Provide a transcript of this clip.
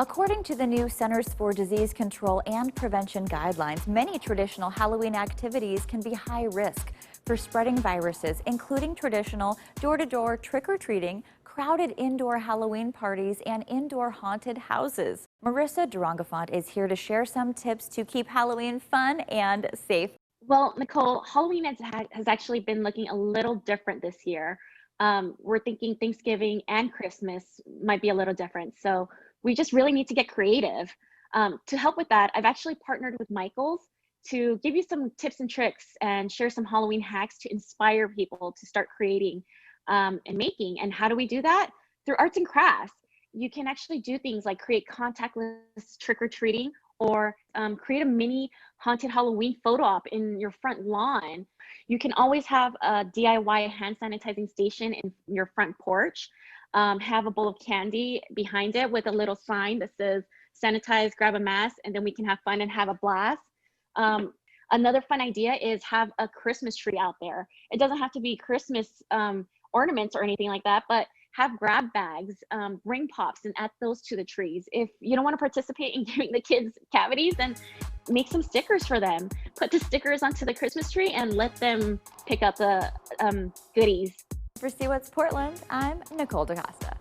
According to the new Centers for Disease Control and Prevention guidelines, many traditional Halloween activities can be high risk for spreading viruses, including traditional door-to-door trick-or-treating, crowded indoor Halloween parties, and indoor haunted houses. Malisa Durongphant is here to share some tips to keep Halloween fun and safe. Well, Nicole, Halloween has actually been looking a little different this year. We're thinking Thanksgiving and Christmas might be a little different. So we just really need to get creative. To help with that, I've actually partnered with Michael's to give you some tips and tricks and share some Halloween hacks to inspire people to start creating and making. And how do we do that? Through arts and crafts. You can actually do things like create contactless trick-or-treating or create a mini haunted Halloween photo op in your front lawn. You can always have a DIY hand sanitizing station in your front porch. Have a bowl of candy behind it with a little sign that says sanitize, grab a mask, and then we can have fun and have a blast. Another fun idea is have a Christmas tree out there. It doesn't have to be Christmas ornaments or anything like that, but have grab bags, ring pops, and add those to the trees. If you don't want to participate in giving the kids cavities, then make some stickers for them. Put the stickers onto the Christmas tree and let them pick up the goodies. For See What's Portland, I'm Nicole DeCosta.